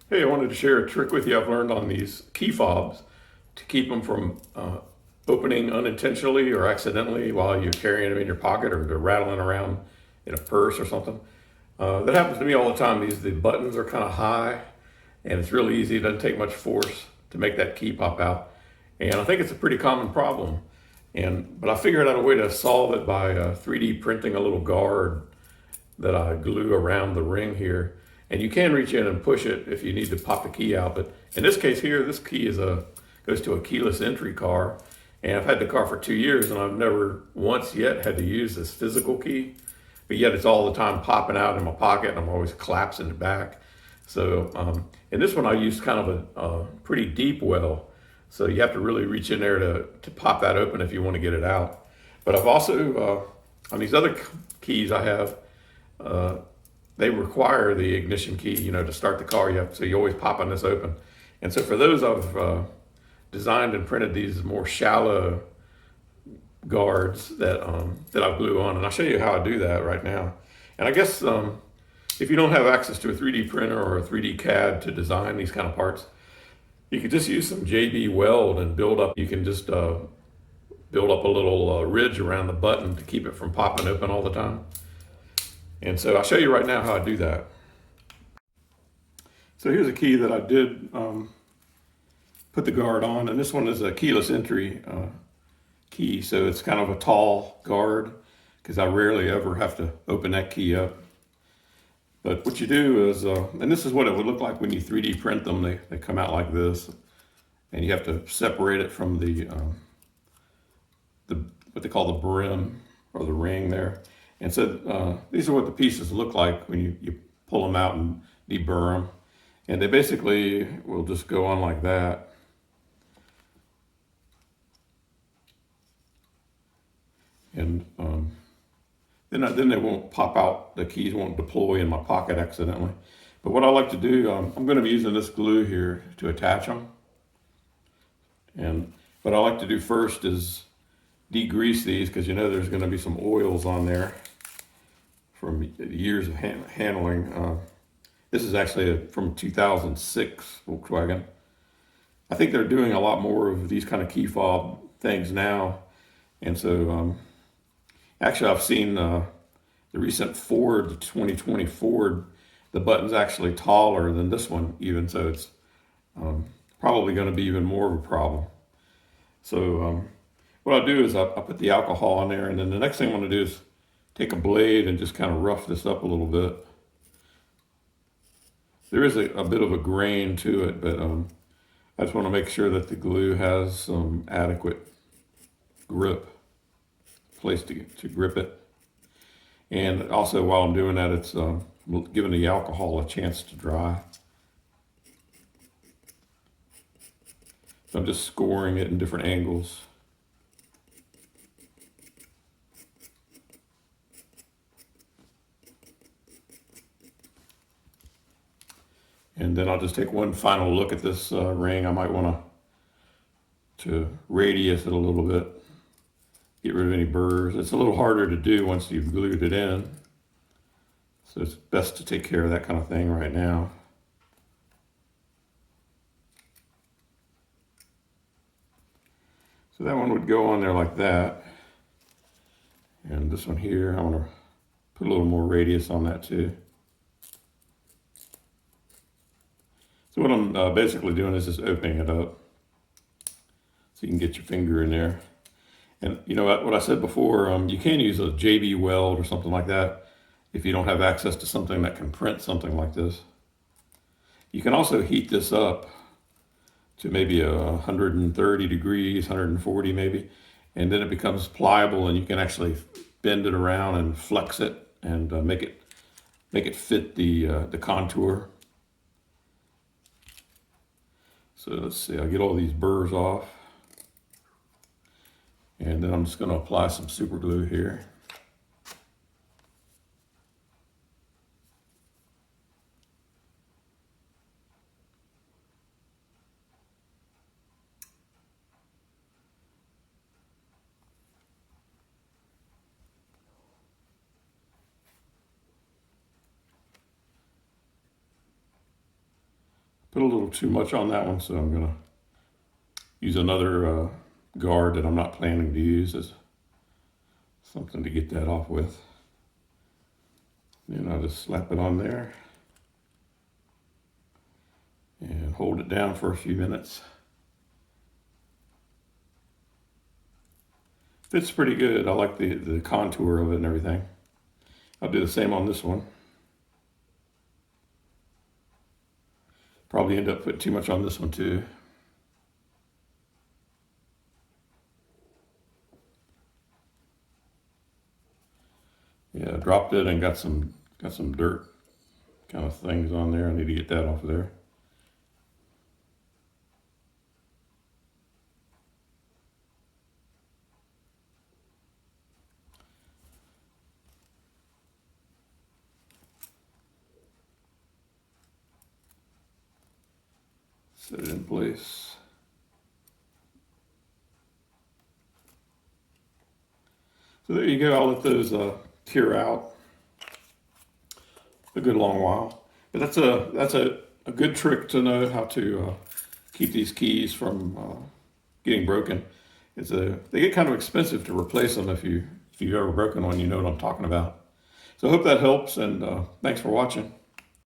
Hey, I wanted to share a trick with you I've learned on these key fobs to keep them from opening unintentionally or accidentally while you're carrying them in your pocket or they're rattling around in a purse or something. That happens to me all the time. The buttons are kind of high and it's really easy. It doesn't take much force to make that key pop out. And I think it's a pretty common problem. But I figured out a way to solve it by 3D printing a little guard that I glue around the ring here. And you can reach in and push it if you need to pop the key out. But in this case here, this key goes to a keyless entry car. And I've had the car for 2 years and I've never once yet had to use this physical key. But yet it's all the time popping out in my pocket and I'm always collapsing it back. So in this one I used kind of a pretty deep well. So you have to really reach in there to pop that open if you want to get it out. But I've also, on these other keys I have, uh, they require the ignition key, to start the car. So you always popping this open. And so for those, I've designed and printed these more shallow guards that I glue on, and I'll show you how I do that right now. And I guess if you don't have access to a 3D printer or a 3D CAD to design these kind of parts, you could just use some JB Weld and build up. You can just build up a little ridge around the button to keep it from popping open all the time. And so I'll show you right now how I do that. So here's a key that I did put the guard on, and this one is a keyless entry key, so it's kind of a tall guard because I rarely ever have to open that key up. But what you do is, and this is what it would look like when you 3D print them. They come out like this, and you have to separate it from the what they call the brim or the ring there. And so these are what the pieces look like when you pull them out and deburr them. And they basically will just go on like that. And then they won't pop out, the keys won't deploy in my pocket accidentally. But what I like to do, I'm going to be using this glue here to attach them. And what I like to do first is degrease these because there's going to be some oils on there from years of handling. This is actually from 2006 Volkswagen. I think they're doing a lot more of these kind of key fob things now. And so actually I've seen the recent Ford, the 2020 Ford, the button's actually taller than this one even, so it's probably going to be even more of a problem. So what I'll do is I'll put the alcohol on there, and then the next thing I'm going to do is take a blade and just kind of rough this up a little bit. There is a bit of a grain to it, but I just want to make sure that the glue has some adequate grip, place to grip it. And also while I'm doing that, it's giving the alcohol a chance to dry. So I'm just scoring it in different angles. And then I'll just take one final look at this ring. I might want to radius it a little bit, get rid of any burrs. It's a little harder to do once you've glued it in. So it's best to take care of that kind of thing right now. So that one would go on there like that. And this one here, I want to put a little more radius on that too. So what I'm basically doing is just opening it up so you can get your finger in there. And what I said before, you can use a JB Weld or something like that if you don't have access to something that can print something like this. You can also heat this up to maybe 130 degrees, 140 maybe, and then it becomes pliable and you can actually bend it around and flex it and make it fit the contour. So let's see, I'll get all these burrs off. And then I'm just going to apply some super glue here. Put a little too much on that one, so I'm gonna use another guard that I'm not planning to use as something to get that off with. Then I'll just slap it on there and hold it down for a few minutes. Fits pretty good. I like the contour of it and everything. I'll do the same on this one. Probably end up putting too much on this one too. Yeah, dropped it and got some dirt kind of things on there. I need to get that off of there. Set it in place. So there you go. I'll let those cure out a good long while. But that's a good trick to know how to keep these keys from getting broken. They get kind of expensive to replace them if you've ever broken one. You know what I'm talking about. So I hope that helps, and thanks for watching.